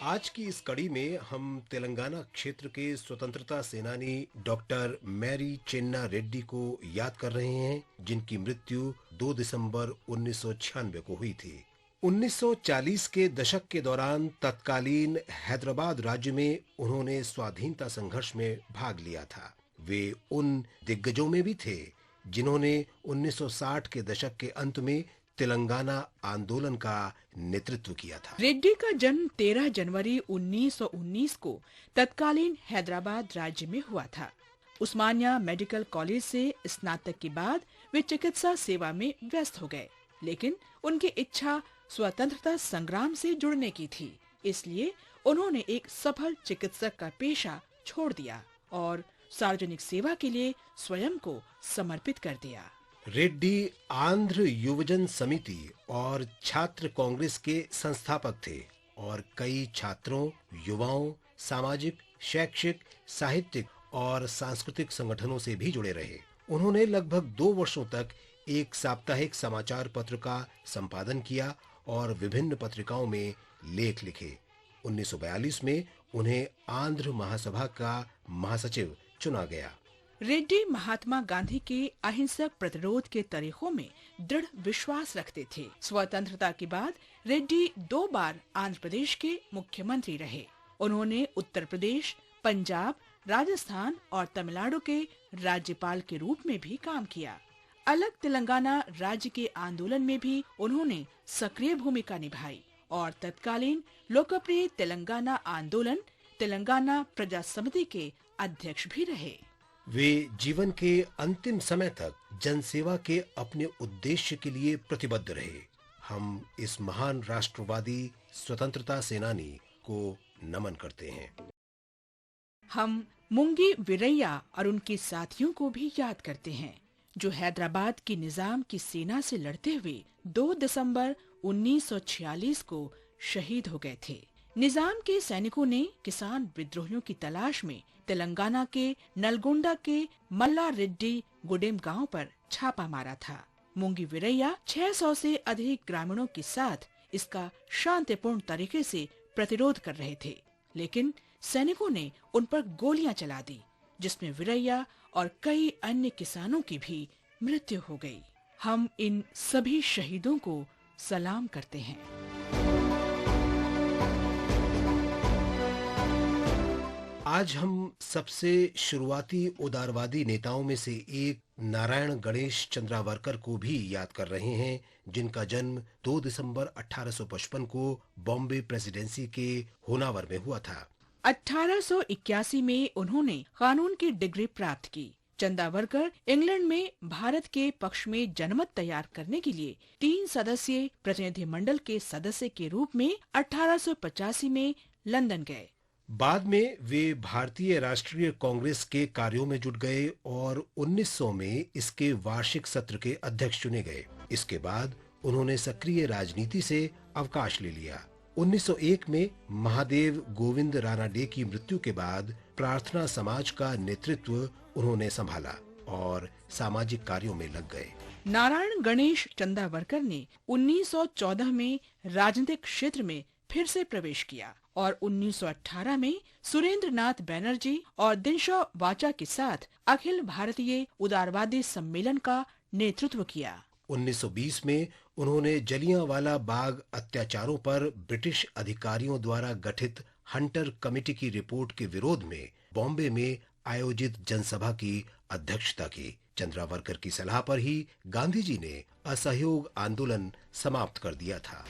आज की इस कड़ी में हम तेलंगाना क्षेत्र के स्वतंत्रता सेनानी डॉक्टर मैरी चेन्ना रेड्डी को याद कर रहे हैं, जिनकी मृत्यु 2 दिसंबर 1996 को हुई थी। 1940 के दशक के दौरान तत्कालीन हैदराबाद राज्य में उन्होंने स्वाधीनता संघर्ष में भाग लिया था। वे उन दिग्गजों में भी थे जिन्होंने 1960 के दशक के अंत में तेलंगाना आंदोलन का नेतृत्व किया था। रेड्डी का जन्म 13 जनवरी 1919 को तत्कालीन हैदराबाद राज्य में हुआ था। उस्मानिया मेडिकल कॉलेज से स्नातक के बाद वे चिकित्सा सेवा में व्यस्त हो गए, लेकिन उनकी इच्छा स्वतंत्रता संग्राम से जुड़ने की थी। इसलिए उन्होंने एक सफल चिकित्सक का पेशा छोड़ दिया और सार्वजनिक सेवा के लिए स्वयं को समर्पित कर दिया। रेड्डी आंध्र युवजन समिति और छात्र कांग्रेस के संस्थापक थे और कई छात्रों, युवाओं, सामाजिक, शैक्षिक, साहित्यिक और सांस्कृतिक संगठनों से भी जुड़े रहे। उन्होंने लगभग 2 वर्षों तक एक साप्ताहिक समाचार पत्र का संपादन किया और विभिन्न पत्रिकाओं में लेख लिखे। 1942 में उन्हें आंध्र महासभा का महासचिव चुना गया। रेड्डी महात्मा गांधी के अहिंसक प्रतिरोध के तरीकों में दृढ़ विश्वास रखते थे। स्वतंत्रता के बाद रेड्डी 2 बार आंध्र प्रदेश के मुख्यमंत्री रहे। उन्होंने उत्तर प्रदेश, पंजाब, राजस्थान और तमिलनाडु के राज्यपाल के रूप में भी काम किया। अलग तेलंगाना राज्य के आंदोलन में भी उन्होंने सक्रिय भूमिका निभाई और तत्कालीन लोकप्रिय तेलंगाना आंदोलन तेलंगाना प्रजा समिति के अध्यक्ष भी रहे। वे जीवन के अंतिम समय तक जनसेवा के अपने उद्देश्य के लिए प्रतिबद्ध रहे। हम इस महान राष्ट्रवादी स्वतंत्रता सेनानी को नमन करते हैं। हम मुंगी वीरैया और उनके साथियों को भी याद करते हैं, जो हैदराबाद की निजाम की सेना से लड़ते हुए 2 दिसंबर 1946 को शहीद हो गए थे। निजाम के सैनिकों ने किसान विद्रोहियों की तलाश में तेलंगाना के नलगोंडा के मल्ला रेड्डी गुडेम गांव पर छापा मारा था। मुंगी वीरैया 600 से अधिक ग्रामीणों के साथ इसका शांतिपूर्ण तरीके से प्रतिरोध कर रहे थे, लेकिन सैनिकों ने उन पर गोलियां चला दी, जिसमें वीरैया और कई अन्य किसानों की भी मृत्यु हो गई। हम इन सभी शहीदों को सलाम करते हैं। आज हम सबसे शुरुआती उदारवादी नेताओं में से एक नारायण गणेश चंद्रावरकर को भी याद कर रहे हैं, जिनका जन्म 2 दिसंबर 1855 को बॉम्बे प्रेसिडेंसी के होनावर में हुआ था। 1881 में उन्होंने कानून की डिग्री प्राप्त की। चंद्रावरकर इंग्लैंड में भारत के पक्ष में जनमत तैयार करने के लिए 3 सदस्यीय प्रतिनिधिमंडल के सदस्य के रूप में 1885 में लंदन गए। बाद में वे भारतीय राष्ट्रीय कांग्रेस के कार्यों में जुट गए और 1900 में इसके वार्षिक सत्र के अध्यक्ष चुने गए। इसके बाद उन्होंने सक्रिय राजनीति से अवकाश ले लिया। 1901 में महादेव गोविंद रानाडे की मृत्यु के बाद प्रार्थना समाज का नेतृत्व उन्होंने संभाला और सामाजिक कार्यों में लग गए। नारायण गणेश चंद्रावरकर ने 1914 में राजनीतिक क्षेत्र में फिर से प्रवेश किया और 1918 में सुरेंद्र नाथ बैनर्जी और दिनशा वाचा के साथ अखिल भारतीय उदारवादी सम्मेलन का नेतृत्व किया। 1920 में उन्होंने जलियांवाला बाग अत्याचारों पर ब्रिटिश अधिकारियों द्वारा गठित हंटर कमेटी की रिपोर्ट के विरोध में बॉम्बे में आयोजित जनसभा की अध्यक्षता की। चंद्रावरकर की सलाह पर ही गांधी जी ने असहयोग आंदोलन समाप्त कर दिया था।